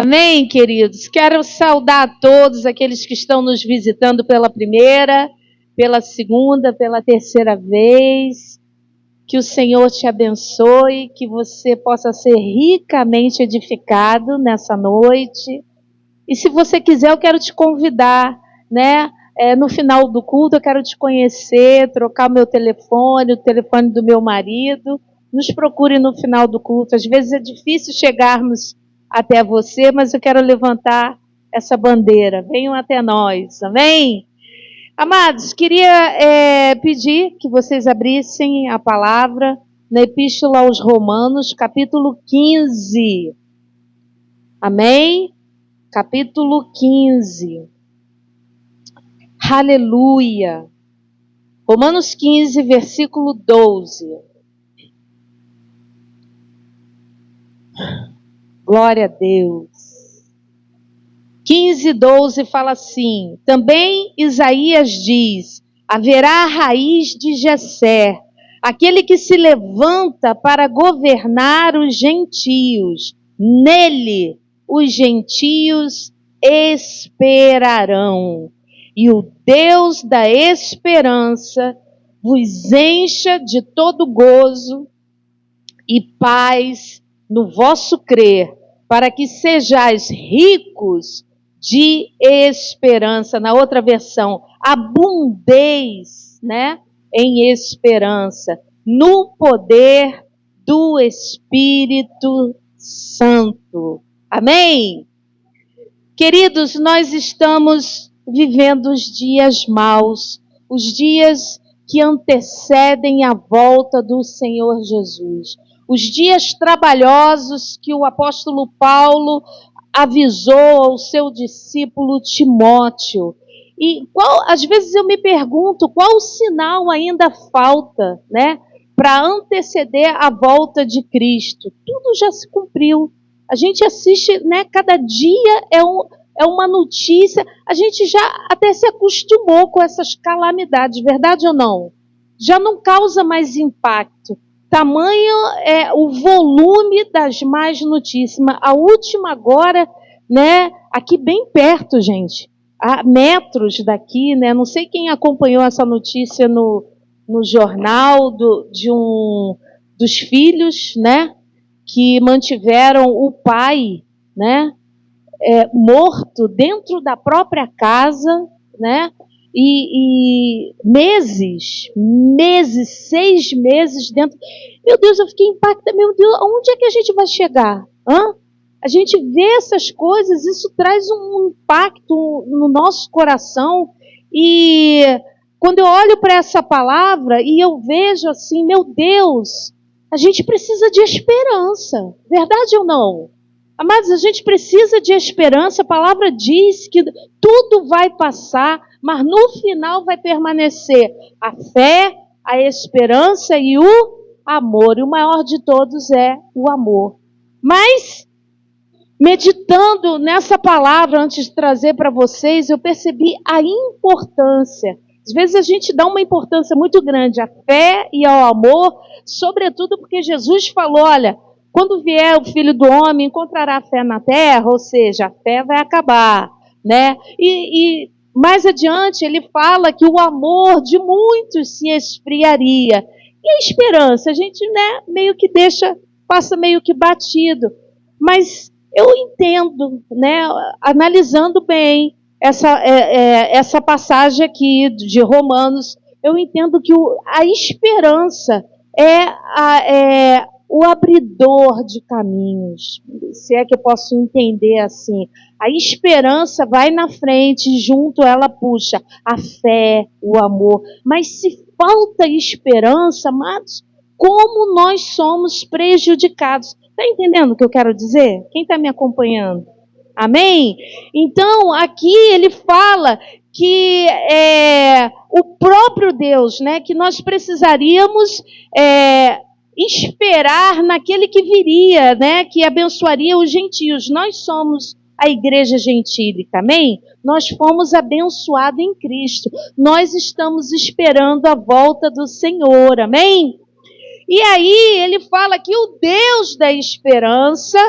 Amém, queridos? Quero saudar a todos aqueles que estão nos visitando pela primeira, pela segunda, pela terceira vez. Que o Senhor te abençoe, que você possa ser ricamente edificado nessa noite. E se você quiser, eu quero te convidar, né? No final do culto, eu quero te conhecer, trocar o meu telefone, o telefone do meu marido. Nos procure no final do culto. Às vezes é difícil chegarmos até você, mas eu quero levantar essa bandeira. Venham até nós, amém? Amados, queria pedir que vocês abrissem a palavra na Epístola aos Romanos, capítulo 15. Amém? Capítulo 15. Aleluia. Romanos 15, versículo 12. Glória a Deus. 15, 12 fala assim: também Isaías diz: haverá a raiz de Jessé, aquele que se levanta para governar os gentios. Nele os gentios esperarão. E o Deus da esperança vos encha de todo gozo e paz no vosso crer, para que sejais ricos de esperança. Na outra versão, abundeis, né, em esperança, no poder do Espírito Santo. Amém? Queridos, nós estamos vivendo os dias maus, os dias que antecedem a volta do Senhor Jesus. Os dias trabalhosos que o apóstolo Paulo avisou ao seu discípulo Timóteo. E às vezes eu me pergunto qual sinal ainda falta, né, para anteceder a volta de Cristo. Tudo já se cumpriu. A gente assiste, né, cada dia é uma notícia. A gente já até se acostumou com essas calamidades, verdade ou não? Já não causa mais impacto. Tamanho é o volume das más notícias. A última agora, né, aqui bem perto, gente, a metros daqui, né, não sei quem acompanhou essa notícia no jornal dos filhos, né, que mantiveram o pai, né, morto dentro da própria casa, né, e meses, 6 meses dentro. Meu Deus, eu fiquei impactada. Meu Deus, onde é que a gente vai chegar? A gente vê essas coisas, isso traz um impacto no nosso coração. E quando eu olho para essa palavra e eu vejo assim, meu Deus, a gente precisa de esperança. Verdade ou não? Amados, a gente precisa de esperança. A palavra diz que tudo vai passar, mas no final vai permanecer a fé, a esperança e o amor. E o maior de todos é o amor. Mas, meditando nessa palavra antes de trazer para vocês, eu percebi a importância. Às vezes a gente dá uma importância muito grande à fé e ao amor, sobretudo porque Jesus falou, olha, quando vier o Filho do Homem, encontrará fé na terra, ou seja, a fé vai acabar, né? E mais adiante ele fala que o amor de muitos se esfriaria. E a esperança, a gente, né, meio que passa meio que batido. Mas eu entendo, né, analisando bem essa passagem aqui de Romanos, eu entendo que a esperança é o abridor de caminhos, se é que eu posso entender assim. A esperança vai na frente, junto ela puxa a fé, o amor. Mas se falta esperança, amados, como nós somos prejudicados. Está entendendo o que eu quero dizer? Quem está me acompanhando? Amém? Então, aqui ele fala que o próprio Deus, né, que nós precisaríamos esperar naquele que viria, né, que abençoaria os gentios. Nós somos a igreja gentílica, amém? Nós fomos abençoados em Cristo. Nós estamos esperando a volta do Senhor, amém? E aí ele fala que o Deus da esperança,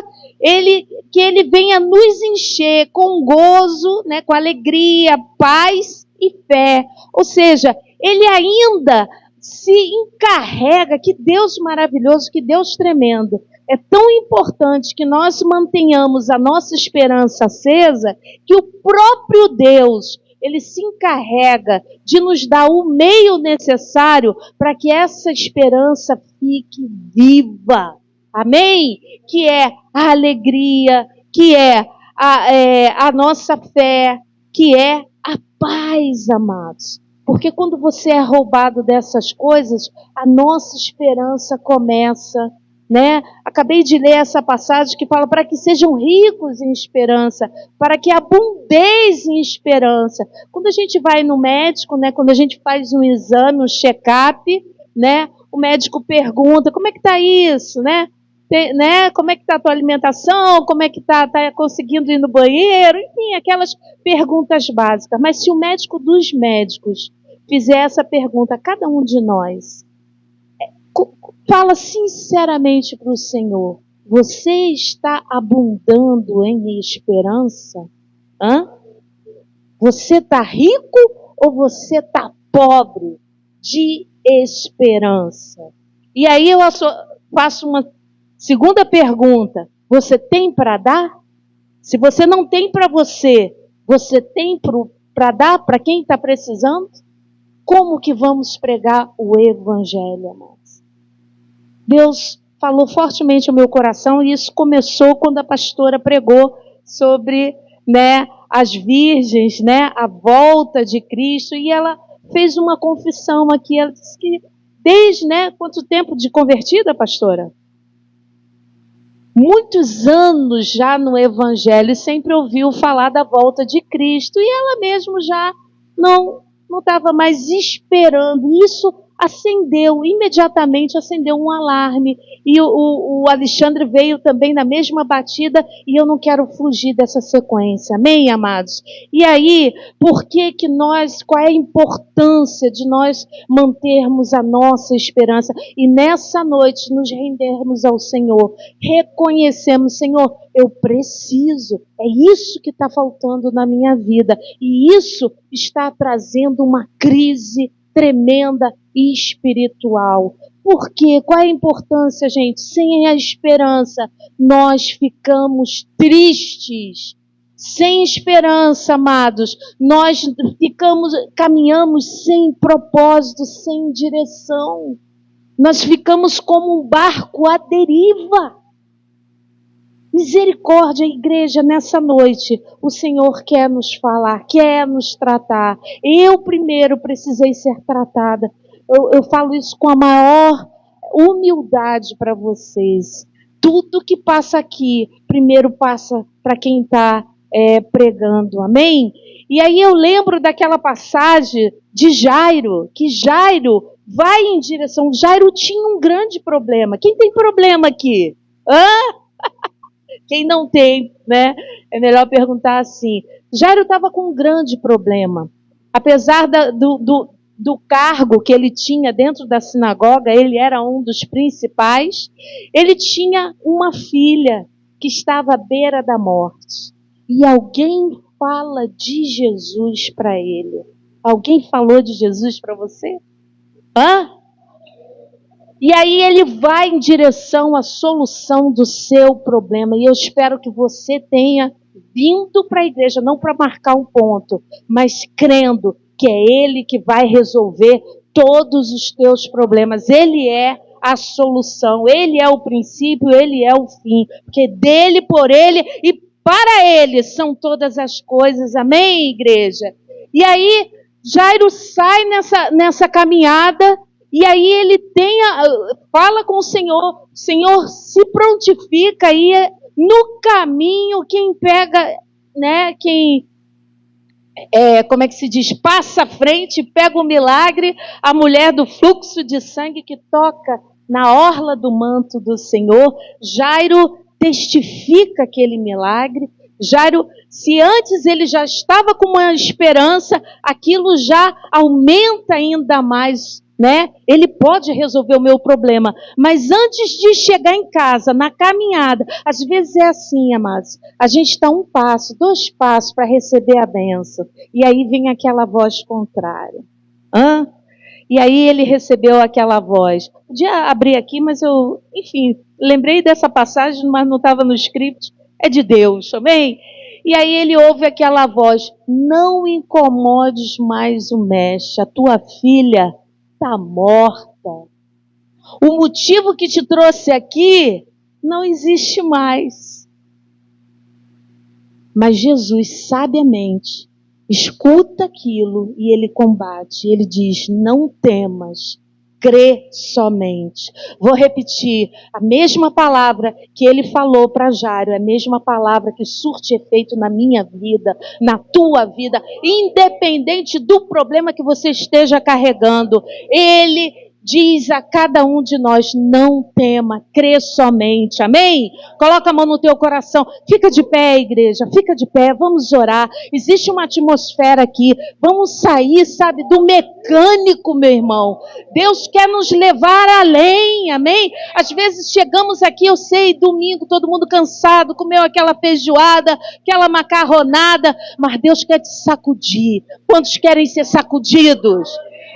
que ele venha nos encher com gozo, né, com alegria, paz e fé. Ou seja, ele ainda se encarrega, que Deus maravilhoso, que Deus tremendo. É tão importante que nós mantenhamos a nossa esperança acesa, que o próprio Deus, ele se encarrega de nos dar o meio necessário para que essa esperança fique viva. Amém? Que é a alegria, que é a nossa fé, que é a paz, amados. Porque quando você é roubado dessas coisas, a nossa esperança começa, né? Acabei de ler essa passagem que fala para que sejam ricos em esperança, para que abundeis em esperança. Quando a gente vai no médico, né? Quando a gente faz um exame, um check-up, né? O médico pergunta, como é que está isso, né? Como é que está a tua alimentação, como é que está conseguindo ir no banheiro, enfim, aquelas perguntas básicas. Mas se o médico dos médicos fizer essa pergunta a cada um de nós, fala sinceramente para o Senhor, você está abundando em esperança? Você está rico ou você está pobre de esperança? E aí eu faço uma segunda pergunta, você tem para dar? Se você não tem para você, você tem para dar para quem está precisando? Como que vamos pregar o Evangelho, amados? Deus falou fortemente ao meu coração e isso começou quando a pastora pregou sobre, né, as virgens, né, a volta de Cristo, e ela fez uma confissão aqui. Ela disse que desde, né, quanto tempo de convertida, pastora? Muitos anos já no Evangelho, sempre ouviu falar da volta de Cristo, e ela mesmo já não estava mais esperando. Isso imediatamente acendeu um alarme. E o Alexandre veio também na mesma batida, e eu não quero fugir dessa sequência. Amém, amados? E aí, qual é a importância de nós mantermos a nossa esperança e nessa noite nos rendermos ao Senhor, reconhecemos, Senhor, eu preciso, é isso que está faltando na minha vida, e isso está trazendo uma crise tremenda e espiritual. Por quê? Qual é a importância, gente? Sem a esperança, nós ficamos tristes. Sem esperança, amados, nós caminhamos sem propósito, sem direção. Nós ficamos como um barco à deriva. Misericórdia, igreja, nessa noite, o Senhor quer nos falar, quer nos tratar. Eu primeiro precisei ser tratada. Eu falo isso com a maior humildade para vocês. Tudo que passa aqui, primeiro passa para quem está pregando, amém? E aí eu lembro daquela passagem de Jairo, que Jairo vai em direção... Jairo tinha um grande problema. Quem tem problema aqui? Quem não tem, né? É melhor perguntar assim. Jairo estava com um grande problema. Apesar do cargo que ele tinha dentro da sinagoga, ele era um dos principais, ele tinha uma filha que estava à beira da morte. E alguém fala de Jesus para ele. Alguém falou de Jesus para você? E aí ele vai em direção à solução do seu problema. E eu espero que você tenha vindo para a igreja, não para marcar um ponto, mas crendo que é Ele que vai resolver todos os teus problemas. Ele é a solução, Ele é o princípio, Ele é o fim. Porque dele, por Ele e para Ele são todas as coisas. Amém, igreja? E aí Jairo sai nessa caminhada. E aí ele fala com o Senhor se prontifica aí no caminho, quem pega, né, como é que se diz, passa à frente, pega o milagre, a mulher do fluxo de sangue que toca na orla do manto do Senhor. Jairo testifica aquele milagre. Jairo, se antes ele já estava com uma esperança, aquilo já aumenta ainda mais né? Ele pode resolver o meu problema, mas antes de chegar em casa, na caminhada, às vezes é assim, amados, a gente está 1 passo, 2 passos para receber a bênção, e aí vem aquela voz contrária. E aí ele recebeu aquela voz. Podia abrir aqui, mas eu, enfim, lembrei dessa passagem, mas não estava no script, é de Deus, amém? E aí ele ouve aquela voz: não incomodes mais o mestre, a tua filha está morta. O motivo que te trouxe aqui não existe mais. Mas Jesus, sabiamente, escuta aquilo e ele combate. Ele diz: não temas, crê somente. Vou repetir, a mesma palavra que ele falou para Jairo, é a mesma palavra que surte efeito na minha vida, na tua vida, independente do problema que você esteja carregando. Ele diz a cada um de nós: não tema, crê somente, amém? Coloca a mão no teu coração, fica de pé, igreja, fica de pé, vamos orar. Existe uma atmosfera aqui, vamos sair, sabe, do mecânico, meu irmão. Deus quer nos levar além, amém? Às vezes chegamos aqui, eu sei, domingo, todo mundo cansado, comeu aquela feijoada, aquela macarronada, mas Deus quer te sacudir. Quantos querem ser sacudidos?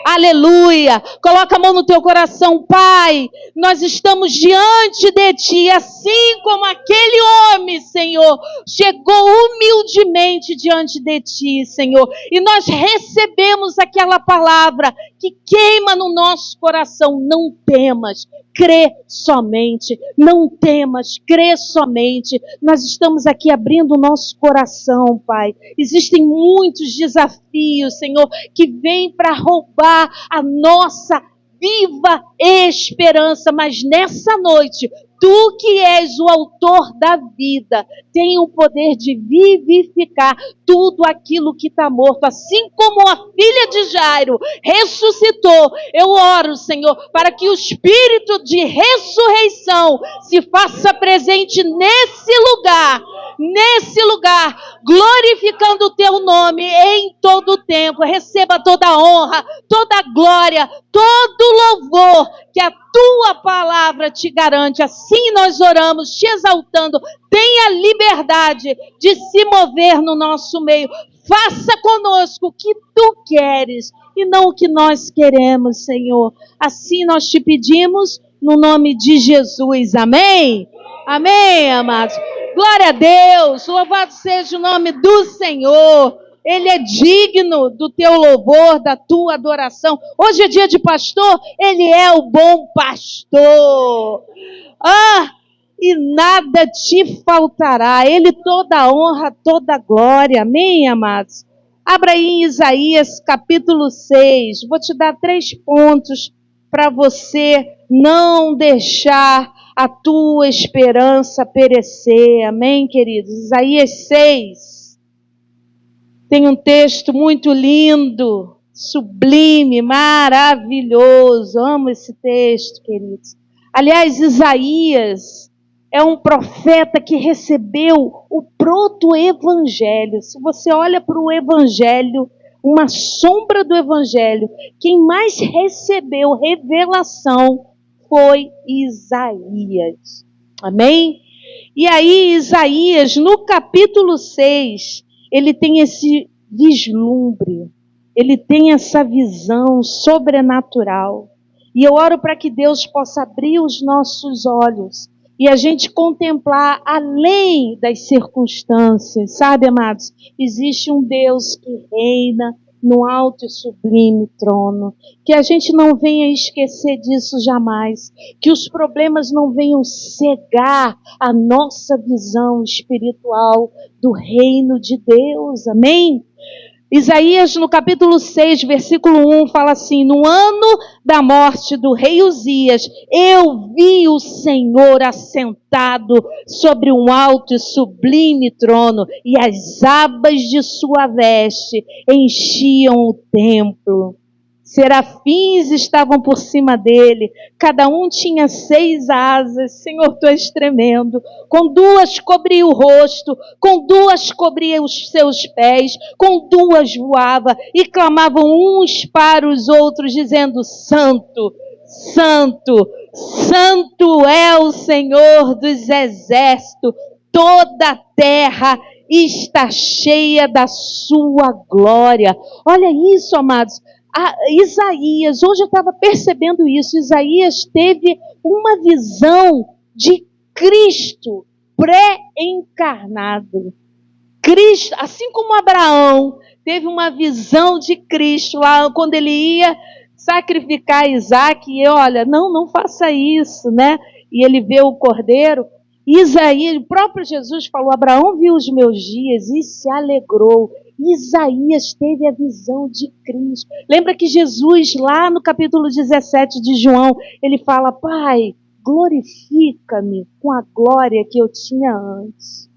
Aleluia, coloca a mão no teu coração. Pai, nós estamos diante de Ti, assim como aquele homem, Senhor, chegou humildemente diante de Ti, Senhor, e nós recebemos aquela palavra que queima no nosso coração: não temas, crê somente, não temas, crê somente. Nós estamos aqui abrindo o nosso coração, Pai. Existem muitos desafios, Senhor, que vêm para roubar a nossa viva esperança, mas nessa noite, Tu que és o autor da vida, tem o poder de vivificar tudo aquilo que está morto, assim como a filha de Jairo ressuscitou. Eu oro, Senhor, para que o Espírito de ressurreição se faça presente nesse lugar, glorificando o Teu nome em todo o tempo. Receba toda a honra, toda a glória, todo louvor que a Tua palavra te garante. Assim nós oramos, te exaltando. Tenha liberdade de se mover no nosso meio. Faça conosco o que Tu queres e não o que nós queremos, Senhor. Assim nós te pedimos no nome de Jesus. Amém? Amém, amados. Glória a Deus. Louvado seja o nome do Senhor. Ele é digno do teu louvor, da tua adoração. Hoje é dia de pastor, ele é o bom pastor. E nada te faltará. Ele toda a honra, toda a glória. Amém, amados? Abra aí em Isaías capítulo 6. Vou te dar 3 pontos para você não deixar a tua esperança perecer. Amém, queridos? Isaías 6. Tem um texto muito lindo, sublime, maravilhoso. Amo esse texto, queridos. Aliás, Isaías é um profeta que recebeu o proto-evangelho. Se você olha para o evangelho, uma sombra do evangelho, quem mais recebeu revelação foi Isaías. Amém? E aí, Isaías, no capítulo 6, ele tem esse vislumbre, ele tem essa visão sobrenatural. E eu oro para que Deus possa abrir os nossos olhos e a gente contemplar além das circunstâncias, sabe, amados? Existe um Deus que reina no alto e sublime trono. Que a gente não venha esquecer disso jamais. Que os problemas não venham cegar a nossa visão espiritual do reino de Deus. Amém? Isaías, no capítulo 6, versículo 1, fala assim: no ano da morte do rei Uzias, eu vi o Senhor assentado sobre um alto e sublime trono, e as abas de sua veste enchiam o templo. Serafins estavam por cima dele, cada um tinha 6 asas. Senhor, tu és tremendo. Com 2 cobria o rosto, com 2 cobria os seus pés, com 2 voava e clamavam uns para os outros, dizendo: Santo, Santo, Santo é o Senhor dos exércitos, toda a terra está cheia da sua glória. Olha isso, amados. Isaías, hoje eu estava percebendo isso, Isaías teve uma visão de Cristo pré-encarnado. Cristo, assim como Abraão teve uma visão de Cristo lá quando ele ia sacrificar Isaac, e olha, não faça isso, né? E ele vê o cordeiro. Isaías, o próprio Jesus falou: Abraão viu os meus dias e se alegrou. Isaías teve a visão de Cristo. Lembra que Jesus, lá no capítulo 17 de João, ele fala: Pai, glorifica-me com a glória que eu tinha antes.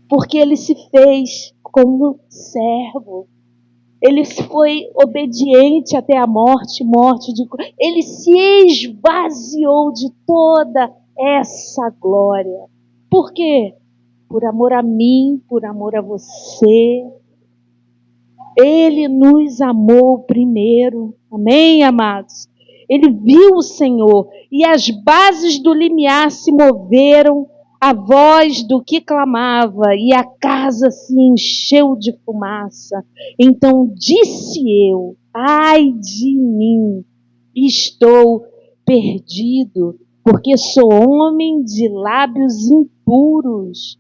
Porque ele se fez como servo. Ele foi obediente até a morte de cruz. Ele se esvaziou de toda essa glória. Por quê? Por amor a mim, por amor a você. Ele nos amou primeiro. Amém, amados? Ele viu o Senhor e as bases do limiar se moveram à voz do que clamava e a casa se encheu de fumaça. Então disse eu: ai de mim, estou perdido, porque sou homem de lábios impuros.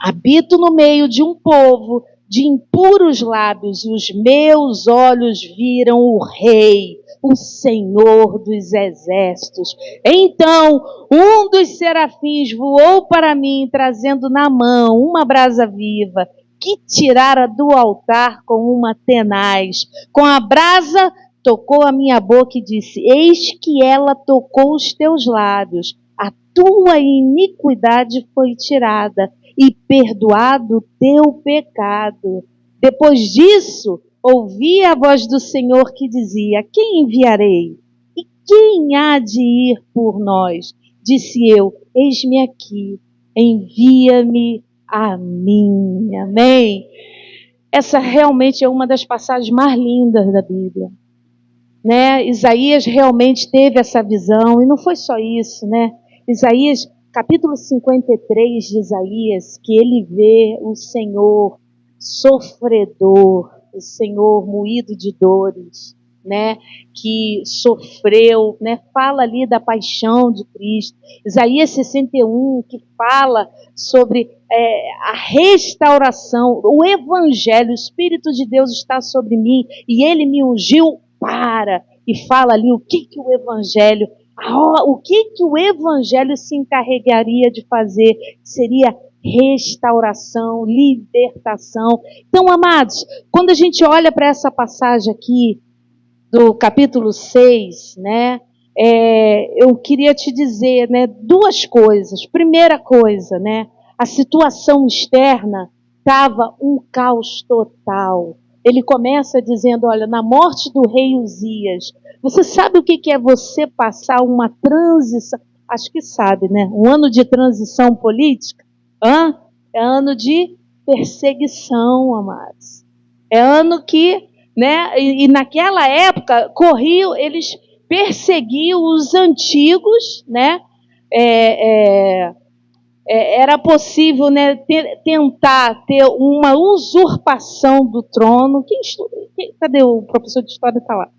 Habito no meio de um povo de impuros lábios, e os meus olhos viram o Rei, o Senhor dos exércitos. Então, um dos serafins voou para mim, trazendo na mão uma brasa viva, que tirara do altar com uma tenaz. Com a brasa, tocou a minha boca e disse: eis que ela tocou os teus lábios, a tua iniquidade foi tirada, e perdoado o teu pecado. Depois disso, ouvi a voz do Senhor que dizia: quem enviarei? E quem há de ir por nós? Disse eu: eis-me aqui, envia-me a mim. Amém? Essa realmente é uma das passagens mais lindas da Bíblia. Né? Isaías realmente teve essa visão, e não foi só isso, né? Isaías, capítulo 53 de Isaías, que ele vê o Senhor sofredor, o Senhor moído de dores, né? Que sofreu, né? Fala ali da paixão de Cristo. Isaías 61, que fala sobre a restauração, o Evangelho, o Espírito de Deus está sobre mim e ele me ungiu e fala ali o que o Evangelho, o que o Evangelho se encarregaria de fazer, seria restauração, libertação. Então, amados, quando a gente olha para essa passagem aqui, do capítulo 6, né, eu queria te dizer, né, 2 coisas. Primeira coisa, né, a situação externa estava um caos total. Ele começa dizendo: olha, na morte do rei Uzias, você sabe o que é você passar uma transição? Acho que sabe, né? Um ano de transição política? É ano de perseguição, amados. É ano que, né? E naquela época, eles perseguiam os antigos, né? Era possível, né, tentar ter uma usurpação do trono. Cadê o professor de história? Está lá.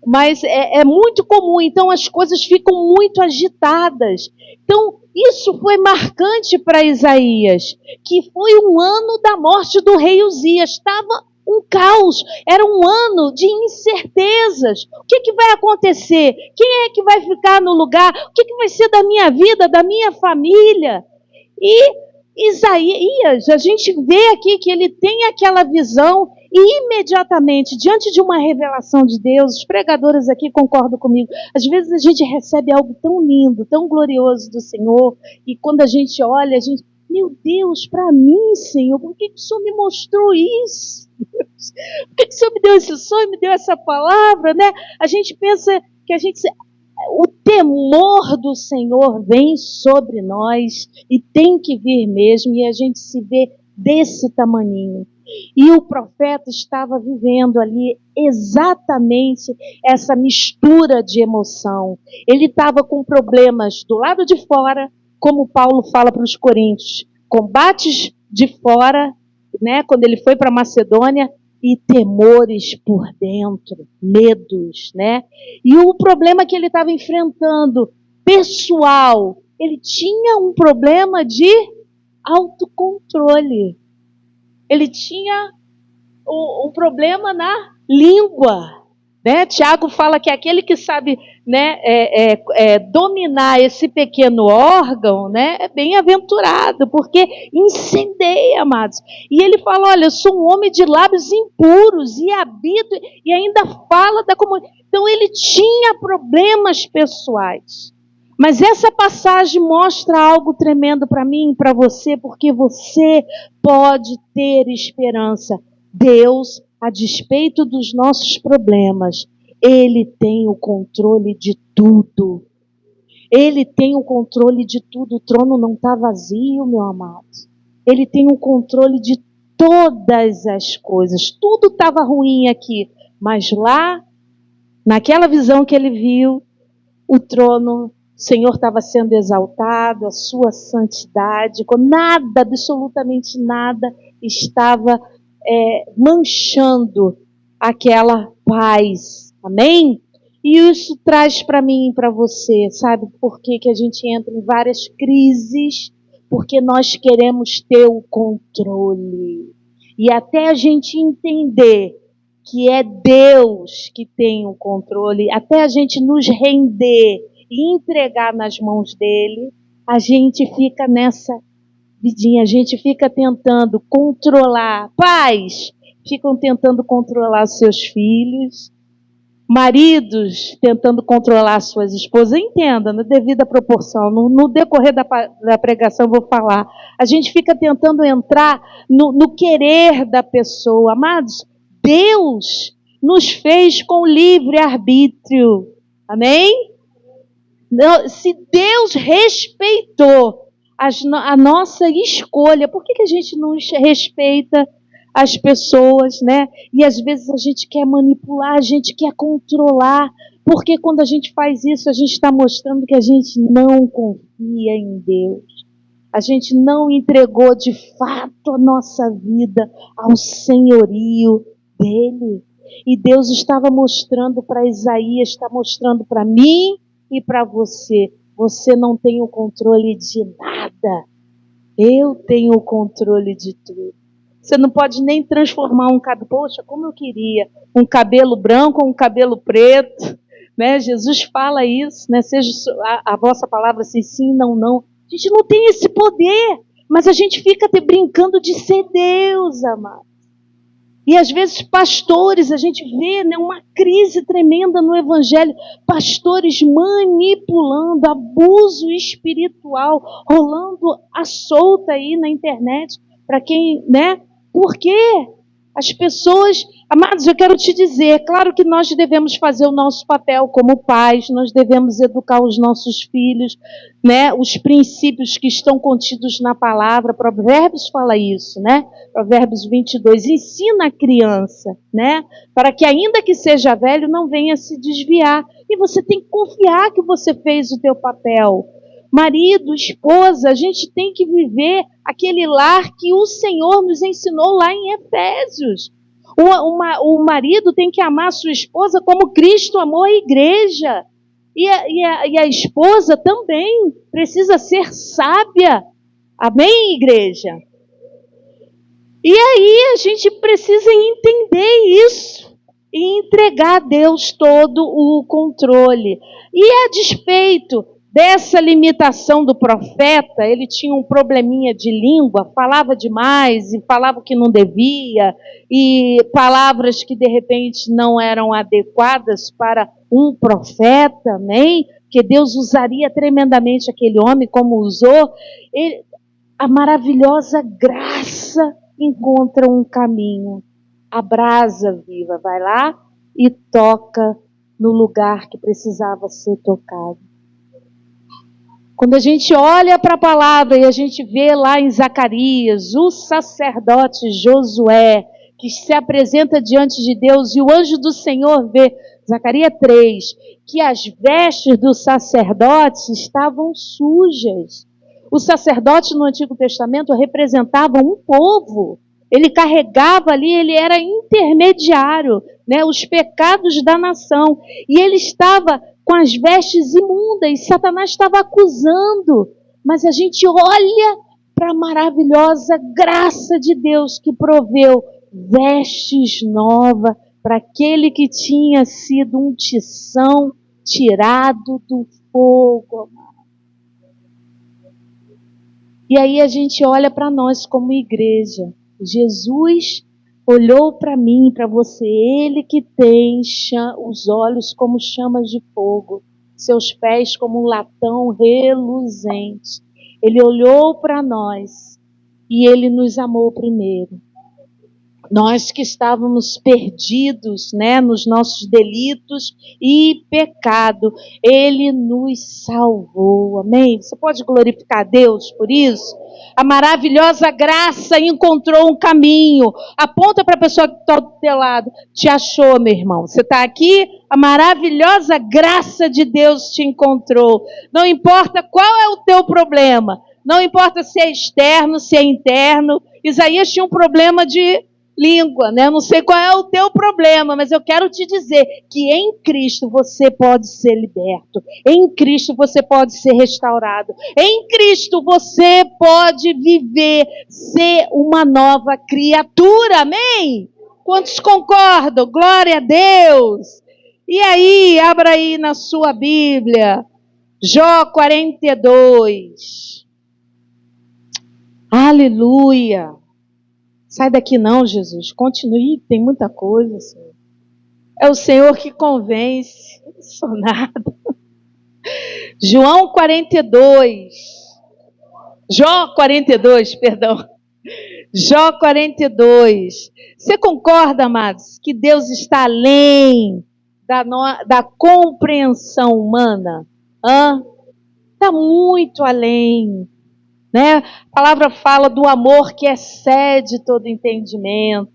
Mas é muito comum, então as coisas ficam muito agitadas. Então, isso foi marcante para Isaías, que foi um ano da morte do rei Uzias. Estava um caos, era um ano de incertezas. O que vai acontecer? Quem é que vai ficar no lugar? O que vai ser da minha vida, da minha família? E Isaías, a gente vê aqui que ele tem aquela visão e imediatamente, diante de uma revelação de Deus, os pregadores aqui concordam comigo, às vezes a gente recebe algo tão lindo, tão glorioso do Senhor, e quando a gente olha, a gente, meu Deus, para mim, Senhor, por que o Senhor me mostrou isso? Por que o Senhor me deu esse sonho, me deu essa palavra, né? A gente pensa que o temor do Senhor vem sobre nós e tem que vir mesmo, e a gente se vê desse tamaninho. E o profeta estava vivendo ali exatamente essa mistura de emoção. Ele estava com problemas do lado de fora, como Paulo fala para os coríntios, combates de fora, né, quando ele foi para Macedônia, e temores por dentro, medos, né? E o problema que ele estava enfrentando, pessoal, ele tinha um problema de autocontrole. Ele tinha um problema na língua, né? Tiago fala que aquele que sabe, né, dominar esse pequeno órgão, né, é bem-aventurado, porque incendeia, amados. E ele fala, olha, eu sou um homem de lábios impuros e habito, e ainda fala da comunidade. Então ele tinha problemas pessoais. Mas essa passagem mostra algo tremendo para mim e para você, porque você pode ter esperança. Deus, a despeito dos nossos problemas, Ele tem o controle de tudo. Ele tem o controle de tudo. O trono não está vazio, meu amado. Ele tem o controle de todas as coisas. Tudo estava ruim aqui, mas lá, naquela visão que ele viu, o trono, o Senhor estava sendo exaltado, a sua santidade, nada, absolutamente nada, estava manchando aquela paz. Amém? E isso traz para mim e para você, sabe por que a gente entra em várias crises? Porque nós queremos ter o controle. E até a gente entender que é Deus que tem o controle, até a gente nos render e entregar nas mãos dele, a gente fica nessa vidinha, a gente fica tentando controlar. Pais ficam tentando controlar seus filhos, maridos tentando controlar suas esposas. Entenda, na devida proporção, no decorrer da pregação eu vou falar. A gente fica tentando entrar no querer da pessoa. Amados, Deus nos fez com livre-arbítrio. Amém? Se Deus respeitou a nossa escolha, por que a gente não respeita as pessoas, né? E às vezes a gente quer manipular, a gente quer controlar, porque quando a gente faz isso, a gente está mostrando que a gente não confia em Deus. A gente não entregou de fato a nossa vida ao senhorio dele. E Deus estava mostrando para Isaías, está mostrando para mim e para você. Você não tem o controle de nada. Eu tenho o controle de tudo. Você não pode nem transformar um cabelo. Poxa, como eu queria um cabelo branco ou um cabelo preto. Né? Jesus fala isso, né? Seja a vossa palavra assim, sim, não, não. A gente não tem esse poder, mas a gente fica brincando de ser Deus, amado. E às vezes pastores, a gente vê, né, uma crise tremenda no evangelho, pastores manipulando, abuso espiritual, rolando à solta aí na internet, para quem, né? Por quê? As pessoas, amados, eu quero te dizer, claro que nós devemos fazer o nosso papel como pais, nós devemos educar os nossos filhos, né? Os princípios que estão contidos na palavra, Provérbios fala isso, né? Provérbios 22, ensina a criança, né? Para que ainda que seja velho, não venha se desviar. E você tem que confiar que você fez o teu papel. Marido, esposa, a gente tem que viver aquele lar que o Senhor nos ensinou lá em Efésios. O marido tem que amar a sua esposa como Cristo amou a igreja. E a esposa também precisa ser sábia. Amém, igreja? E aí a gente precisa entender isso e entregar a Deus todo o controle. E a despeito dessa limitação do profeta, ele tinha um probleminha de língua, falava demais e falava o que não devia, e palavras que de repente não eram adequadas para um profeta, amém? Que Deus usaria tremendamente aquele homem como usou. A maravilhosa graça encontra um caminho. a brasa viva vai lá e toca no lugar que precisava ser tocado. Quando a gente olha para a palavra e a gente vê lá em Zacarias, o sacerdote Josué, que se apresenta diante de Deus, e o anjo do Senhor vê, Zacarias 3, que as vestes do sacerdote estavam sujas. O sacerdote no Antigo Testamento representava um povo. Ele carregava ali, ele era intermediário, né, os pecados da nação. E ele estava com as vestes imundas, Satanás estava acusando. Mas a gente olha para a maravilhosa graça de Deus que proveu vestes novas para aquele que tinha sido um tição tirado do fogo. E aí a gente olha para nós como igreja. Jesus olhou para mim, para você, ele que tem os olhos como chamas de fogo, seus pés como um latão reluzente. Ele olhou para nós e ele nos amou primeiro. Nós que estávamos perdidos, né, nos nossos delitos e pecado, ele nos salvou, amém? Você pode glorificar a Deus por isso? A maravilhosa graça encontrou um caminho. Aponta para a pessoa que está do teu lado. Te achou, meu irmão. Você está aqui, a maravilhosa graça de Deus te encontrou. Não importa qual é o teu problema, não importa se é externo, se é interno. Isaías tinha um problema de língua, né? Eu não sei qual é o teu problema, mas eu quero te dizer que em Cristo você pode ser liberto, em Cristo você pode ser restaurado, em Cristo você pode viver, ser uma nova criatura, amém? Quantos concordam? Glória a Deus! E aí, abra aí na sua Bíblia, Jó 42. Aleluia! Sai daqui não, Jesus. Continue, tem muita coisa, Senhor. É o Senhor que convence. Eu não sou nada. João 42. Jó 42, perdão. Jó 42. Você concorda, amados, que Deus está além da compreensão humana? Está muito além. Né? A palavra fala do amor que excede todo entendimento,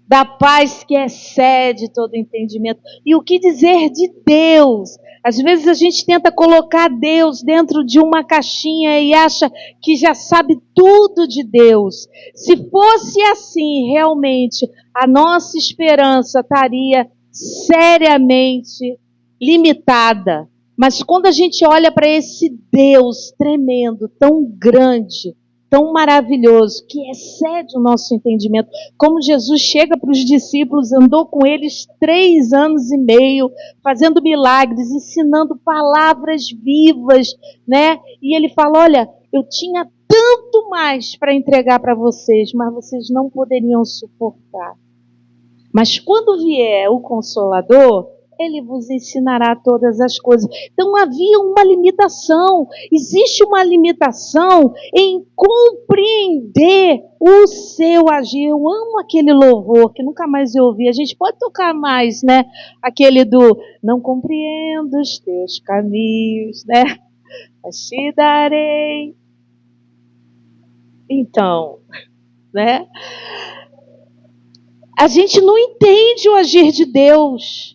da paz que excede todo entendimento. E o que dizer de Deus? Às vezes a gente tenta colocar Deus dentro de uma caixinha e acha que já sabe tudo de Deus. Se fosse assim, realmente, a nossa esperança estaria seriamente limitada. Mas quando a gente olha para esse Deus tremendo, tão grande, tão maravilhoso, que excede o nosso entendimento, como Jesus chega para os discípulos, andou com eles 3 anos e meio, fazendo milagres, ensinando palavras vivas, né? E ele fala, olha, eu tinha tanto mais para entregar para vocês, mas vocês não poderiam suportar. Mas quando vier o Consolador, ele vos ensinará todas as coisas. Então havia uma limitação. Existe uma limitação em compreender o seu agir. Eu amo aquele louvor que nunca mais eu ouvi. A gente pode tocar mais, né? Aquele do não compreendo os teus caminhos, né? Mas te darei. Então, né? A gente não entende o agir de Deus.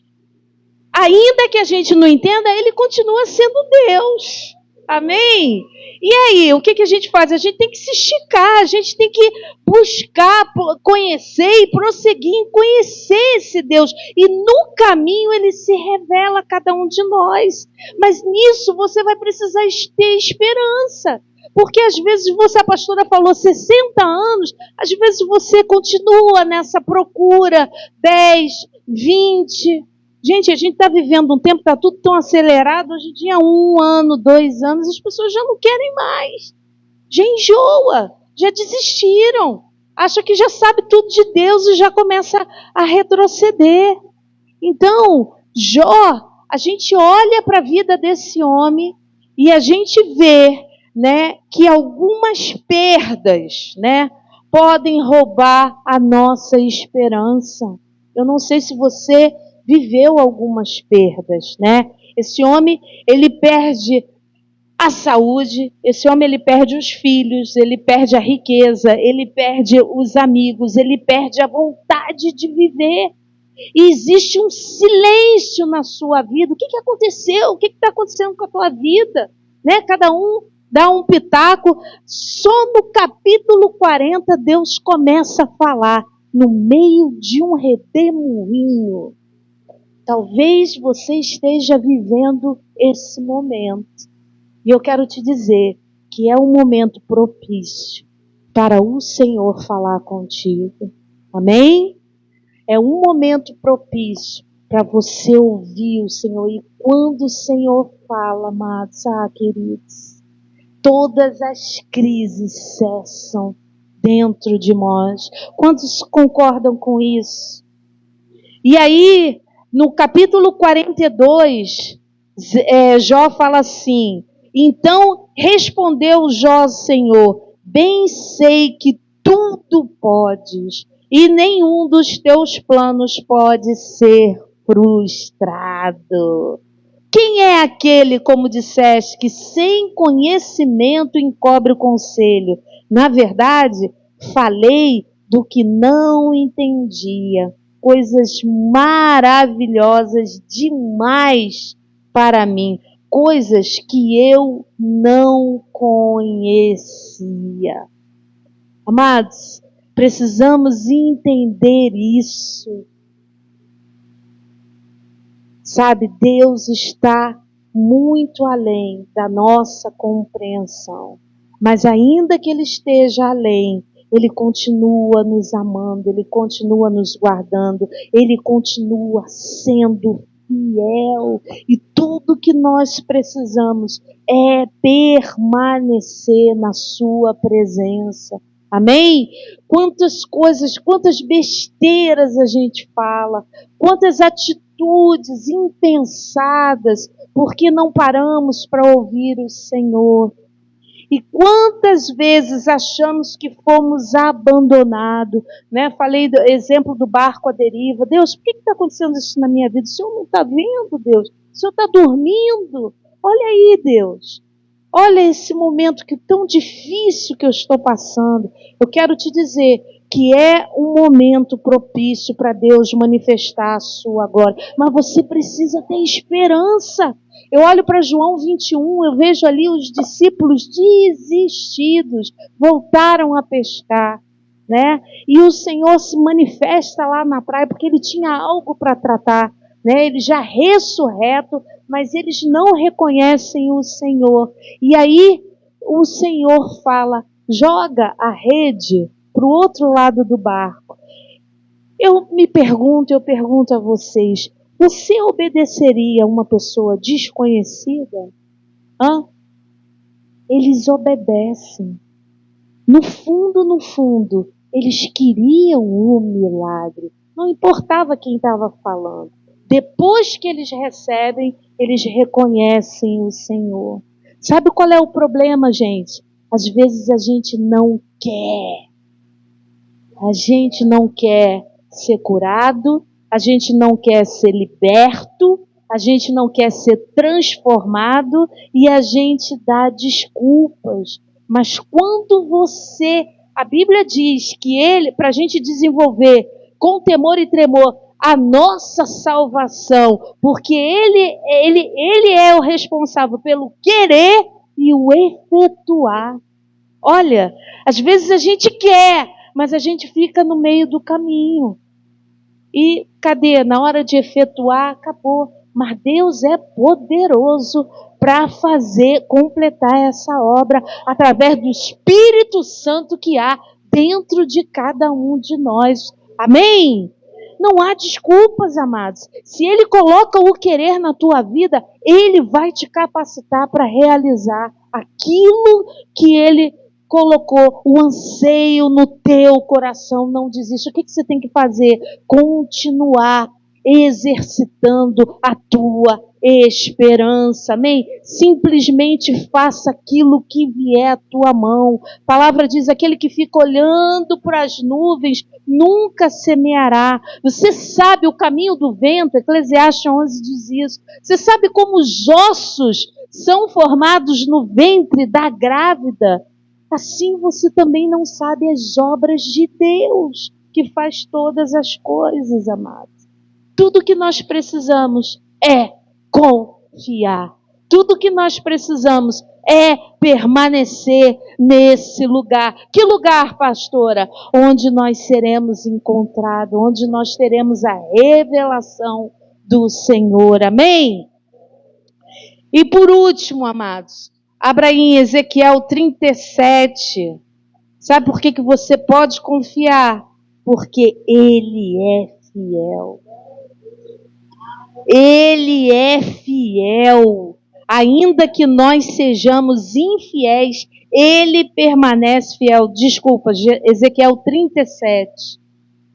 Ainda que a gente não entenda, ele continua sendo Deus. Amém? E aí, o que a gente faz? A gente tem que se esticar, a gente tem que buscar, conhecer e prosseguir em conhecer esse Deus. E no caminho ele se revela a cada um de nós. Mas nisso você vai precisar ter esperança. Porque às vezes a pastora falou 60 anos, às vezes você continua nessa procura, 10, 20... Gente, a gente está vivendo um tempo, está tudo tão acelerado, hoje em dia 1 ano, 2 anos, as pessoas já não querem mais. Já enjoa, já desistiram. Acha que já sabe tudo de Deus e já começa a retroceder. Então, Jó, a gente olha para a vida desse homem e a gente vê, né, que algumas perdas, né, podem roubar a nossa esperança. Eu não sei se você viveu algumas perdas, né? Esse homem, ele perde a saúde, esse homem ele perde os filhos, ele perde a riqueza, ele perde os amigos, ele perde a vontade de viver. E existe um silêncio na sua vida. O que aconteceu? O que está acontecendo com a tua vida? Né? Cada um dá um pitaco. Só no capítulo 40 Deus começa a falar no meio de um redemoinho. Talvez você esteja vivendo esse momento. E eu quero te dizer que é um momento propício para o Senhor falar contigo. Amém? É um momento propício para você ouvir o Senhor. E quando o Senhor fala, amados, queridos, todas as crises cessam dentro de nós. Quantos concordam com isso? E aí, no capítulo 42, Jó fala assim: então respondeu Jó, Senhor, bem sei que tudo podes, e nenhum dos teus planos pode ser frustrado. Quem é aquele, como disseste, que sem conhecimento encobre o conselho? Na verdade, falei do que não entendia, coisas maravilhosas demais para mim, coisas que eu não conhecia. Amados, precisamos entender isso. Sabe, Deus está muito além da nossa compreensão. Mas ainda que Ele esteja além, Ele continua nos amando, Ele continua nos guardando, Ele continua sendo fiel. E tudo que nós precisamos é permanecer na Sua presença. Amém? Quantas coisas, quantas besteiras a gente fala, quantas atitudes impensadas, porque não paramos para ouvir o Senhor. E quantas vezes achamos que fomos abandonados, né? Falei do exemplo do barco à deriva. Deus, por que está acontecendo isso na minha vida? O Senhor não está vendo, Deus? O Senhor está dormindo? Olha aí, Deus. Olha esse momento que tão difícil que eu estou passando. Eu quero te dizer que é um momento propício para Deus manifestar a sua glória. Mas você precisa ter esperança. Eu olho para João 21, eu vejo ali os discípulos desistidos, voltaram a pescar, né? E o Senhor se manifesta lá na praia porque Ele tinha algo para tratar, né? Ele já ressurreto, mas eles não reconhecem o Senhor. E aí o Senhor fala, joga a rede para o outro lado do barco. Eu pergunto a vocês, você obedeceria a uma pessoa desconhecida? Eles obedecem. No fundo, eles queriam o milagre. Não importava quem estava falando. Depois que eles recebem, eles reconhecem o Senhor. Sabe qual é o problema, gente? Às vezes a gente não quer. A gente não quer ser curado, a gente não quer ser liberto, a gente não quer ser transformado e a gente dá desculpas. Mas quando a Bíblia diz que para a gente desenvolver com temor e tremor a nossa salvação, porque ele é o responsável pelo querer e o efetuar. Olha, às vezes a gente quer, mas a gente fica no meio do caminho. E cadê? Na hora de efetuar, acabou. Mas Deus é poderoso para completar essa obra através do Espírito Santo que há dentro de cada um de nós. Amém? Não há desculpas, amados. Se Ele coloca o querer na tua vida, Ele vai te capacitar para realizar aquilo que Ele colocou, o anseio no teu coração. Não desiste. O que você tem que fazer? Continuar exercitando a tua esperança, amém? Simplesmente faça aquilo que vier à tua mão. A palavra diz, aquele que fica olhando para as nuvens, nunca semeará. Você sabe o caminho do vento, Eclesiastes 11 diz isso. Você sabe como os ossos são formados no ventre da grávida? Assim você também não sabe as obras de Deus, que faz todas as coisas, amados. Tudo que nós precisamos é confiar. Tudo que nós precisamos é permanecer nesse lugar. Que lugar, pastora? Onde nós seremos encontrados, onde nós teremos a revelação do Senhor. Amém? E por último, amados, abra aí em Ezequiel 37. Sabe por que você pode confiar? Porque Ele é fiel. Ele é fiel. Ainda que nós sejamos infiéis, Ele permanece fiel. Desculpa, Ezequiel 37.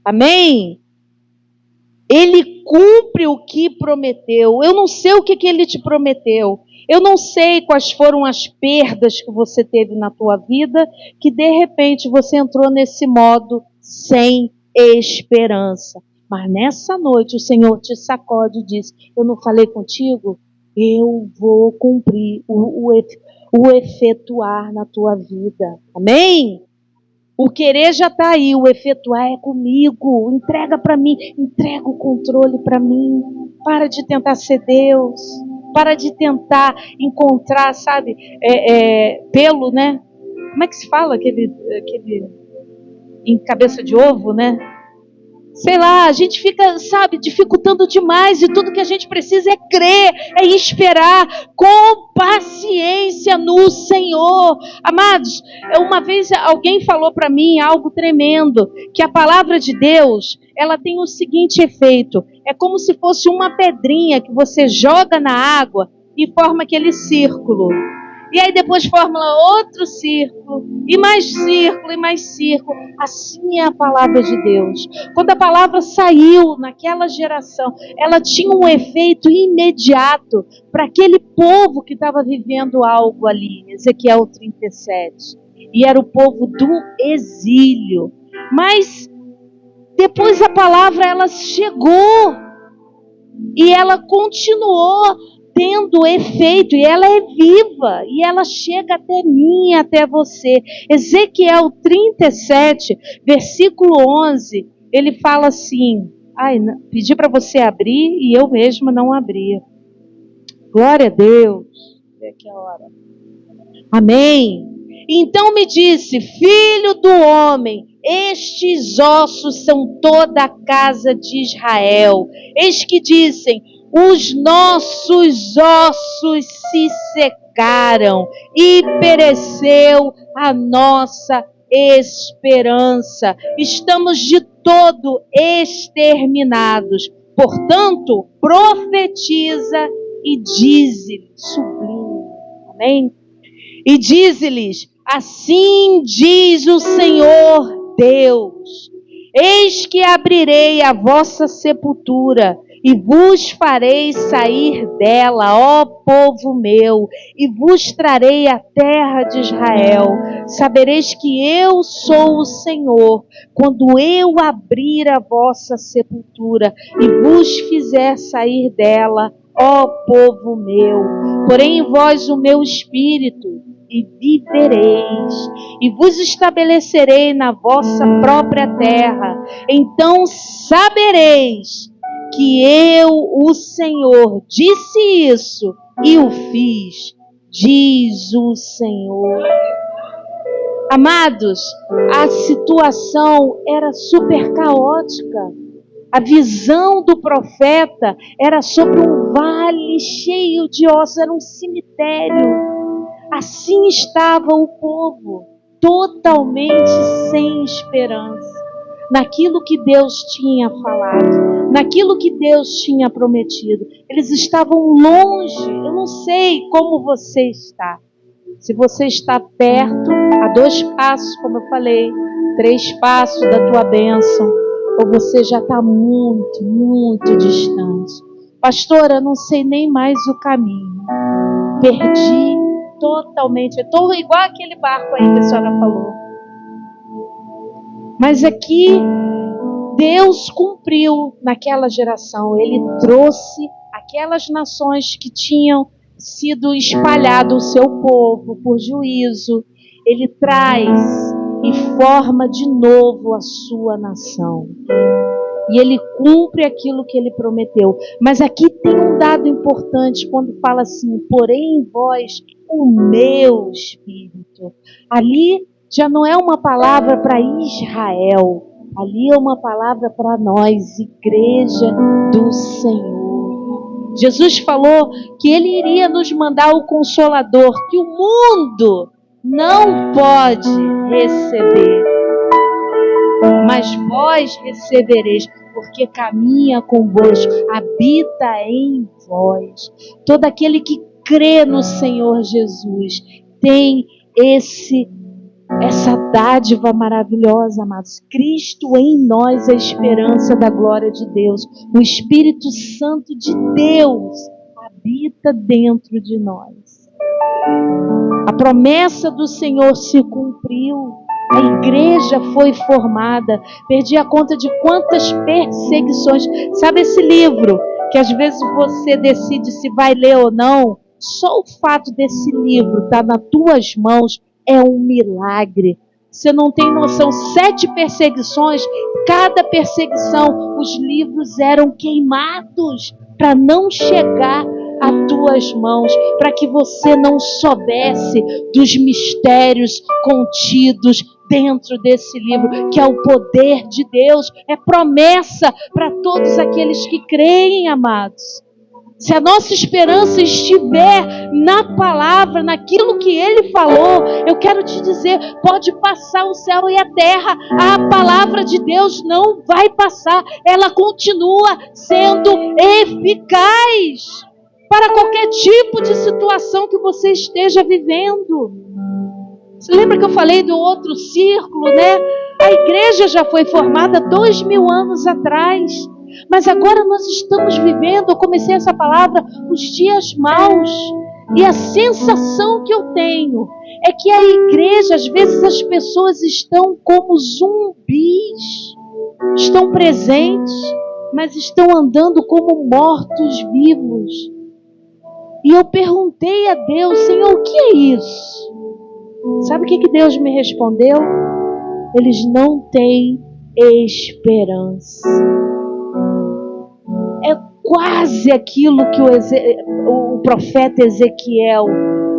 Amém? Ele cumpre o que prometeu. Eu não sei o que Ele te prometeu. Eu não sei quais foram as perdas que você teve na tua vida, que de repente você entrou nesse modo sem esperança. Mas nessa noite o Senhor te sacode e diz, eu não falei contigo? Eu vou cumprir o efetuar na tua vida. Amém? O querer já está aí, o efetuar é comigo. Entrega para mim, entrega o controle para mim. Para de tentar ser Deus. Para de tentar encontrar, sabe, pelo, né? Como é que se fala? Aquele em cabeça de ovo, né? Sei lá, a gente fica, sabe, dificultando demais e tudo que a gente precisa é crer, é esperar com paciência no Senhor. Amados, uma vez alguém falou para mim algo tremendo, que a palavra de Deus, ela tem o seguinte efeito, é como se fosse uma pedrinha que você joga na água e forma aquele círculo. E aí depois forma outro círculo, e mais círculo, e mais círculo. Assim é a palavra de Deus. Quando a palavra saiu naquela geração, ela tinha um efeito imediato para aquele povo que estava vivendo algo ali. Ezequiel 37. E era o povo do exílio. Mas depois a palavra ela chegou e ela continuou tendo efeito, e ela é viva, e ela chega até mim e até você. Ezequiel 37, versículo 11, ele fala assim, pedi para você abrir e eu mesma não abri. Glória a Deus. Que hora. Amém. Então me disse, filho do homem, estes ossos são toda a casa de Israel. Eis que dizem, os nossos ossos se secaram e pereceu a nossa esperança. Estamos de todo exterminados. Portanto, profetiza e dize-lhes, sublime. Amém? E dize-lhes, assim diz o Senhor Deus, eis que abrirei a vossa sepultura e vos farei sair dela, ó povo meu, e vos trarei a terra de Israel. Sabereis que eu sou o Senhor, quando eu abrir a vossa sepultura e vos fizer sair dela, ó povo meu. Porém em vós o meu espírito, e vivereis, e vos estabelecerei na vossa própria terra. Então sabereis que eu, o Senhor, disse isso e o fiz, diz o Senhor. Amados, a situação era super caótica. A visão do profeta era sobre um vale cheio de ossos, era um cemitério. Assim estava o povo, totalmente sem esperança, naquilo que Deus tinha falado, naquilo que Deus tinha prometido. Eles estavam longe. Eu não sei como você está. Se você está perto, a 2 passos, como eu falei, 3 passos da tua bênção, ou você já está muito, muito distante. Pastora, não sei nem mais o caminho. Perdi totalmente. Estou igual aquele barco aí que a senhora falou. Mas aqui, Deus cumpriu naquela geração. Ele trouxe aquelas nações que tinham sido espalhado o seu povo por juízo. Ele traz e forma de novo a sua nação. E ele cumpre aquilo que ele prometeu. Mas aqui tem um dado importante quando fala assim, porém em vós o meu Espírito. Ali já não é uma palavra para Israel. Ali é uma palavra para nós, igreja do Senhor. Jesus falou que ele iria nos mandar o Consolador, que o mundo não pode receber. Mas vós recebereis, porque caminha convosco, habita em vós. Todo aquele que crê no Senhor Jesus tem essa dádiva maravilhosa, amados. Cristo em nós, a esperança da glória de Deus. O Espírito Santo de Deus habita dentro de nós. A promessa do Senhor se cumpriu. A igreja foi formada. Perdi a conta de quantas perseguições. Sabe esse livro que às vezes você decide se vai ler ou não? Só o fato desse livro estar nas tuas mãos é um milagre. Você não tem noção. 7 perseguições. Cada perseguição, os livros eram queimados para não chegar a tuas mãos, para que você não soubesse dos mistérios contidos dentro desse livro, que é o poder de Deus, é promessa para todos aqueles que creem, amados. Se a nossa esperança estiver na palavra, naquilo que Ele falou, eu quero te dizer, pode passar o céu e a terra, a palavra de Deus não vai passar, ela continua sendo eficaz para qualquer tipo de situação que você esteja vivendo. Você lembra que eu falei do outro círculo, né? A igreja já foi formada 2000 anos atrás. Mas agora nós estamos vivendo, eu comecei essa palavra, os dias maus. E a sensação que eu tenho é que a igreja, às vezes as pessoas estão como zumbis. Estão presentes, mas estão andando como mortos-vivos. E eu perguntei a Deus, Senhor, o que é isso? Sabe o que Deus me respondeu? Eles não têm esperança. É quase aquilo que o profeta Ezequiel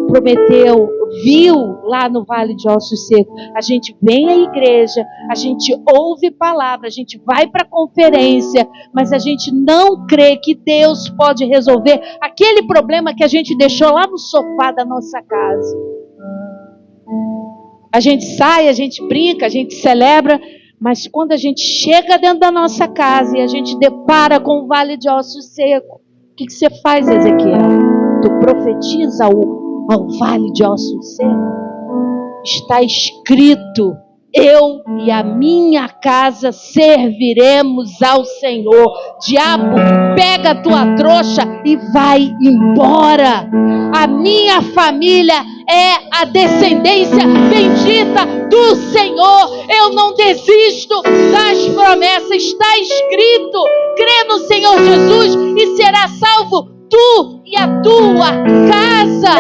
prometeu, viu lá no Vale de Ossos Secos. A gente vem à igreja, a gente ouve palavra, a gente vai para a conferência, mas a gente não crê que Deus pode resolver aquele problema que a gente deixou lá no sofá da nossa casa. A gente sai, a gente brinca, a gente celebra, mas quando a gente chega dentro da nossa casa e a gente depara com o Vale de Ossos Secos, o que você faz, Ezequiel? Tu profetiza ao Vale de Ossos Secos? Está escrito, eu e a minha casa serviremos ao Senhor. Diabo, pega a tua trouxa e vai embora. A minha família é a descendência bendita do Senhor. Eu não desisto das promessas. Está escrito, crê no Senhor Jesus e será salvo tu e a tua casa.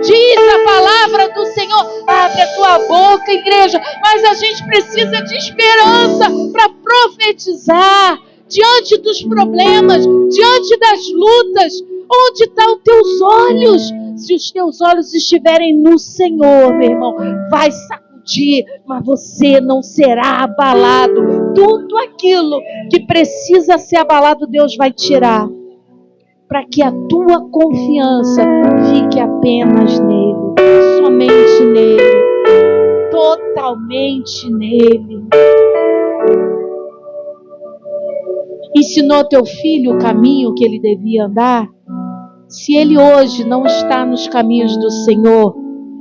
Diz a palavra do Senhor. Abre a tua boca, igreja. Mas a gente precisa de esperança para profetizar diante dos problemas, diante das lutas. Onde estão os teus olhos? Se os teus olhos estiverem no Senhor, meu irmão, vai sacudir, mas você não será abalado. Tudo aquilo que precisa ser abalado, Deus vai tirar, para que a tua confiança fique apenas nele, somente nele, totalmente nele. Ensinou teu filho o caminho que ele devia andar? Se ele hoje não está nos caminhos do Senhor,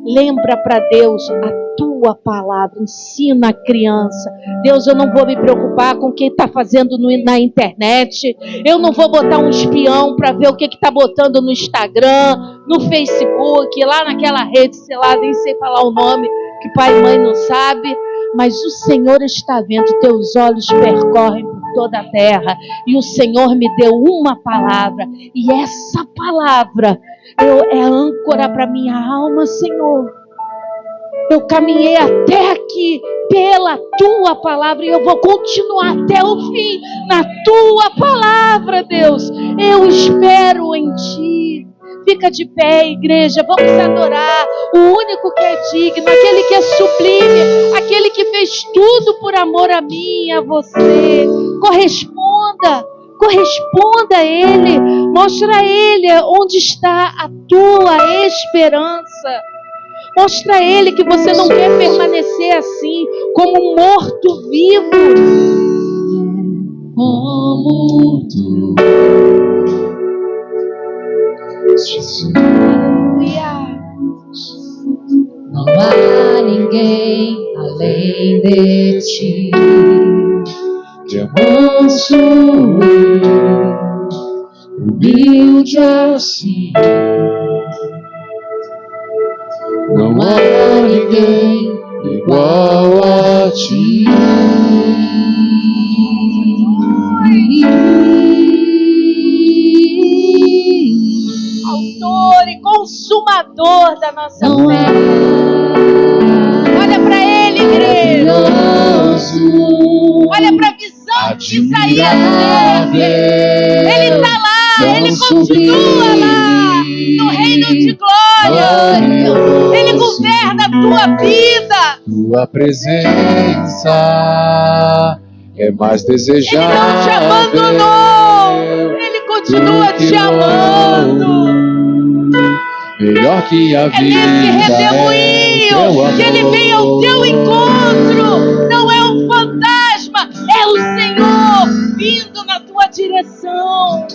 lembra para Deus a tua tua palavra. Ensina a criança. Deus, eu não vou me preocupar com o que está fazendo na internet. Eu não vou botar um espião para ver o que está botando no Instagram, no Facebook, lá naquela rede, sei lá, nem sei falar o nome, que pai e mãe não sabe. Mas o Senhor está vendo, teus olhos percorrem por toda a terra. E o Senhor me deu uma palavra. E essa palavra é âncora para minha alma, Senhor. Eu caminhei até aqui pela tua palavra e eu vou continuar até o fim na tua palavra, Deus. Eu espero em ti. Fica de pé, igreja, vamos adorar o único que é digno, aquele que é sublime, aquele que fez tudo por amor a mim e a você. Corresponda a Ele, mostra a Ele onde está a tua esperança. Mostra a Ele que você não quer permanecer assim, como um morto vivo. Como tu, Jesus. Não há ninguém além de ti, que é manso e humilde assim. Não há ninguém igual a ti. Autor e consumador da nossa fé. Olha para Ele, igreja. Olha para a visão de Isaías. Ele está lá, Ele continua lá, no reino de glória. Ele governa a tua vida. Tua presença é mais desejável. Ele não te abandonou. Ele continua te amando. Melhor que a vida. É nesse redemoinho que Ele vem ao teu encontro. Não é um fantasma, é o Senhor vindo na tua direção.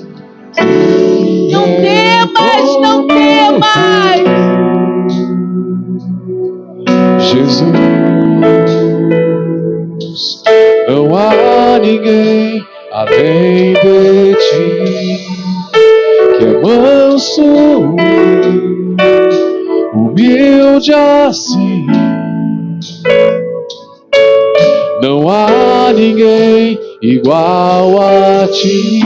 Não temas, não temas. Jesus, não há ninguém além de ti, que é manso e humilde assim. Não há ninguém igual a ti.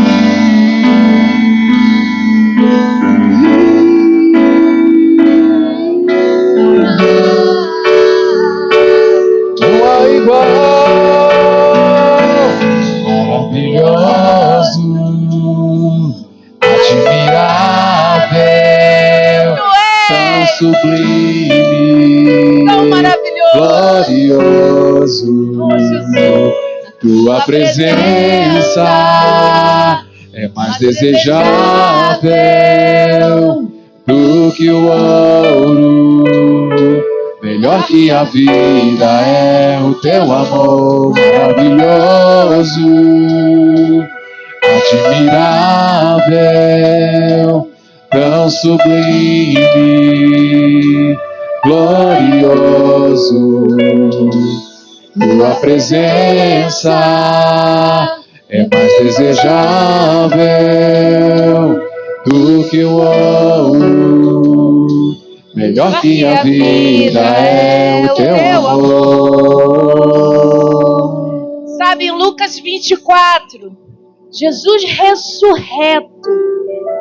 Não há igual, maravilhoso, admirável, tão sublime, Tão maravilhoso. glorioso. Oh, Jesus. Tua presença é mais desejável do que o ouro. Melhor que a vida é o teu amor maravilhoso, admirável, tão sublime, glorioso. Tua presença é mais desejável do que o ouro. Melhor que a vida é o teu amor. Sabe, em Lucas 24, Jesus ressurreto.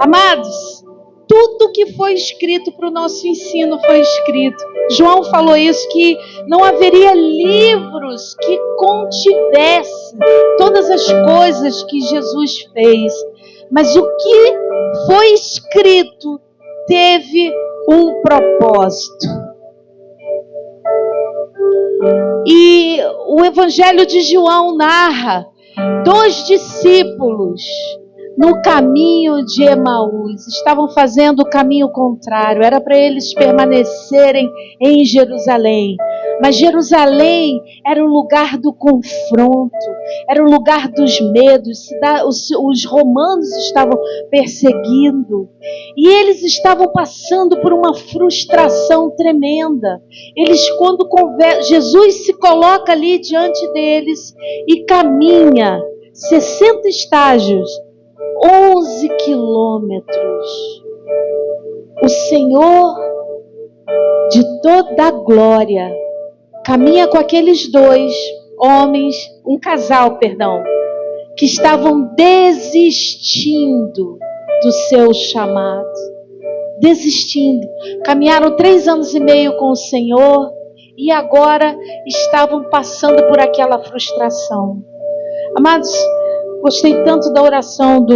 Amados, tudo que foi escrito para o nosso ensino foi escrito. João falou isso, que não haveria livros que contivessem todas as coisas que Jesus fez. Mas o que foi escrito teve um propósito. E o Evangelho de João narra 2 discípulos no caminho de Emaús, estavam fazendo o caminho contrário, era para eles permanecerem em Jerusalém, mas Jerusalém era o lugar do confronto, era o lugar dos medos, os romanos estavam perseguindo, e eles estavam passando por uma frustração tremenda. Jesus se coloca ali diante deles e caminha 60 estágios, 11 quilômetros. O Senhor de toda a glória caminha com aqueles dois homens, um casal, que estavam desistindo do seu chamado. Desistindo. Caminharam 3 anos e meio com o Senhor e agora estavam passando por aquela frustração. Amados, gostei tanto da oração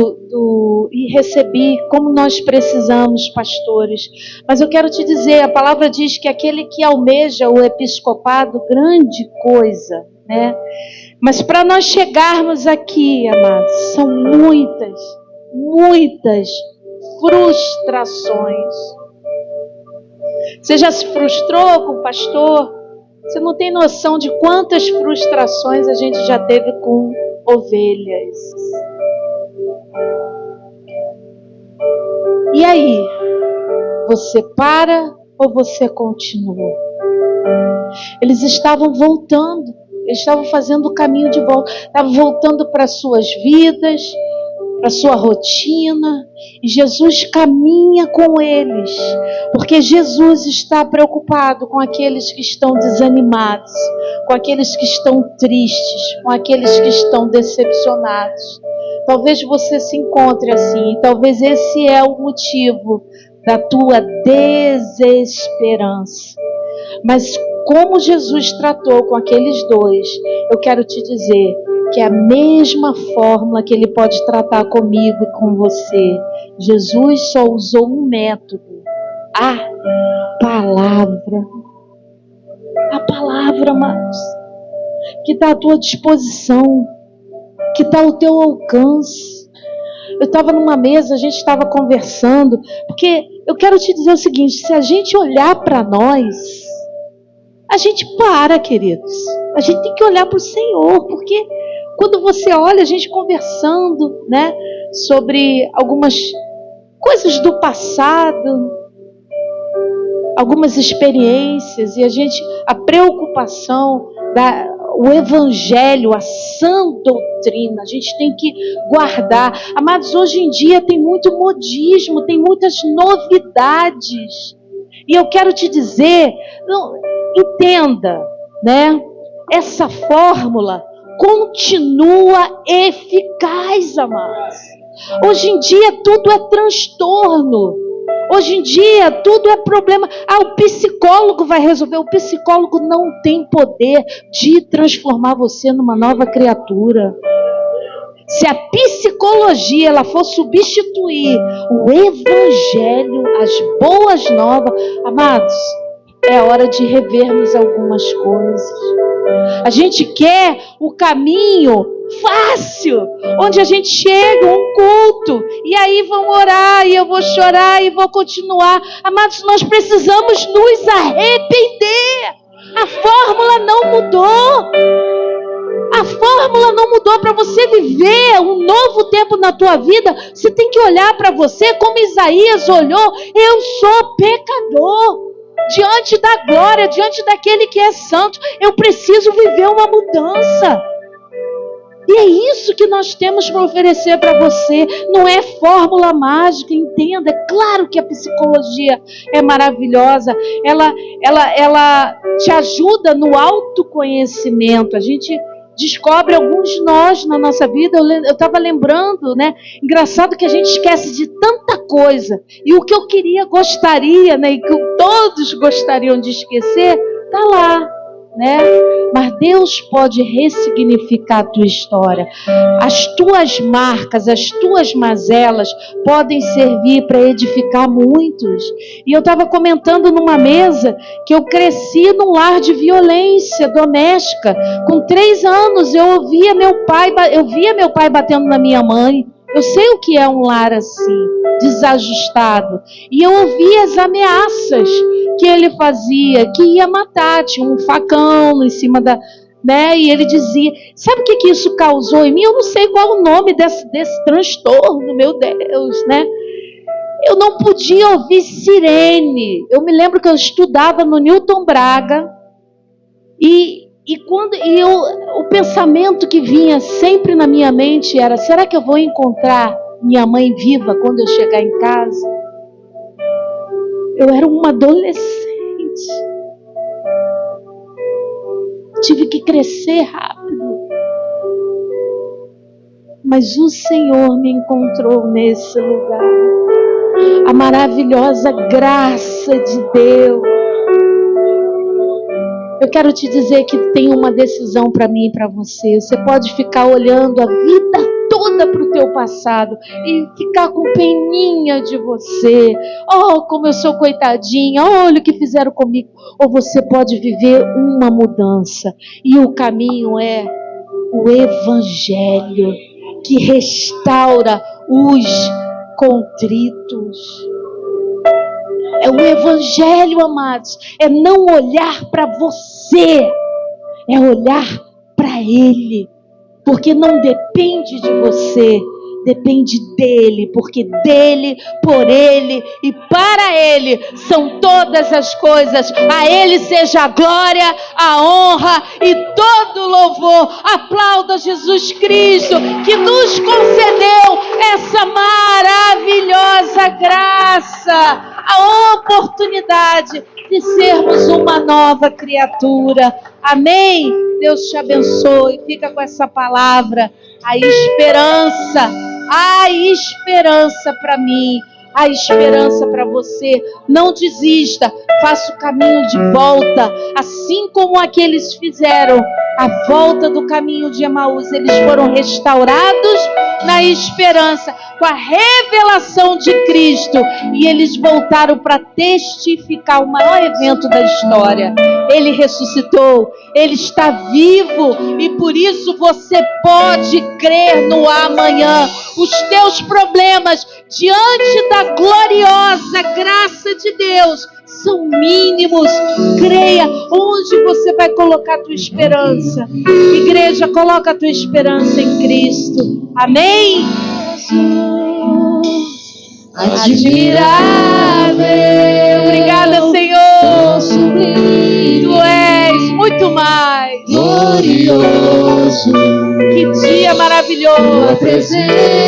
e recebi como nós precisamos, pastores. Mas eu quero te dizer, a palavra diz que aquele que almeja o episcopado, grande coisa, né? Mas para nós chegarmos aqui, amados, são muitas frustrações. Você já se frustrou com o pastor? Você não tem noção de quantas frustrações a gente já teve com ovelhas. E aí? Você para ou você continua? Eles estavam voltando. Eles estavam fazendo o caminho de volta. Estavam voltando para suas vidas, para sua rotina. E Jesus caminha com eles. Porque Jesus está preocupado com aqueles que estão desanimados, com aqueles que estão tristes, com aqueles que estão decepcionados. Talvez você se encontre assim. E talvez esse é o motivo da tua desesperança. Mas como Jesus tratou com aqueles dois, eu quero te dizer que é a mesma fórmula que Ele pode tratar comigo e com você. Jesus só usou um método: a palavra. A palavra, amados, que está à tua disposição, que está ao teu alcance. Eu estava numa mesa, a gente estava conversando, porque eu quero te dizer o seguinte: se a gente olhar para nós, a gente para, queridos. A gente tem que olhar para o Senhor, porque quando você olha, a gente conversando, né, sobre algumas coisas do passado, algumas experiências, e a preocupação o evangelho, a sã doutrina, a gente tem que guardar. Amados, hoje em dia tem muito modismo, tem muitas novidades. E eu quero te dizer, entenda, né? Essa fórmula continua eficaz, amados. Hoje em dia tudo é transtorno. Hoje em dia tudo é problema. O psicólogo vai resolver. O psicólogo não tem poder de transformar você numa nova criatura. Se a psicologia ela for substituir o evangelho, as boas novas, amados, é hora de revermos algumas coisas. A gente quer o caminho fácil, onde a gente chega, um culto, e aí vão orar, e eu vou chorar, e vou continuar. Amados, nós precisamos nos arrepender. A fórmula não mudou. A fórmula não mudou. Para você viver um novo tempo na tua vida, você tem que olhar para você como Isaías olhou: eu sou pecador. Diante da glória, diante daquele que é santo, eu preciso viver uma mudança. E é isso que nós temos para oferecer para você. Não é fórmula mágica, entenda. É claro que a psicologia é maravilhosa. Ela te ajuda no autoconhecimento. A gente descobre alguns nós na nossa vida. Eu estava lembrando, né? Engraçado que a gente esquece de tanta coisa. E o que eu gostaria, né? E que todos gostariam de esquecer, está lá, né? Mas Deus pode ressignificar a tua história. As tuas marcas, as tuas mazelas podem servir para edificar muitos. E eu estava comentando numa mesa que eu cresci num lar de violência doméstica. Com 3 anos eu via meu pai batendo na minha mãe. Eu sei o que é um lar assim, desajustado. E eu ouvi as ameaças que ele fazia, que ia matar. Tinha um facão em cima da... né? E ele dizia... Sabe o que isso causou em mim? Eu não sei qual o nome desse transtorno, meu Deus, né? Eu não podia ouvir sirene. Eu me lembro que eu estudava no Newton Braga. O pensamento que vinha sempre na minha mente era: será que eu vou encontrar minha mãe viva quando eu chegar em casa? Eu era uma adolescente. Tive que crescer rápido. Mas o Senhor me encontrou nesse lugar. A maravilhosa graça de Deus. Eu quero te dizer que tem uma decisão para mim e para você. Você pode ficar olhando a vida toda para o teu passado e ficar com peninha de você. Oh, como eu sou coitadinha, olha o que fizeram comigo. Ou você pode viver uma mudança. E o caminho é o Evangelho, que restaura os contritos. É o Evangelho, amados. É não olhar para você, é olhar para Ele. Porque não depende de você, depende dEle. Porque dEle, por Ele e para Ele são todas as coisas. A Ele seja a glória, a honra e todo o louvor. Aplauda Jesus Cristo, que nos concedeu essa maravilhosa graça, a oportunidade de sermos uma nova criatura. Amém? Deus te abençoe. Fica com essa palavra. A esperança para mim, a esperança para você. Não desista, faça o caminho de volta, assim como aqueles fizeram a volta do caminho de Emaús. Eles foram restaurados na esperança, com a revelação de Cristo, e eles voltaram para testificar o maior evento da história. Ele ressuscitou, Ele está vivo, e por isso você pode crer no amanhã. Os teus problemas diante da gloriosa graça de Deus são mínimos. Creia. Onde você vai colocar a tua esperança? Igreja, coloca a tua esperança em Cristo. Amém? Admirável. Obrigada, Senhor. Tu és muito mais glorioso. Que dia maravilhoso. Tua presença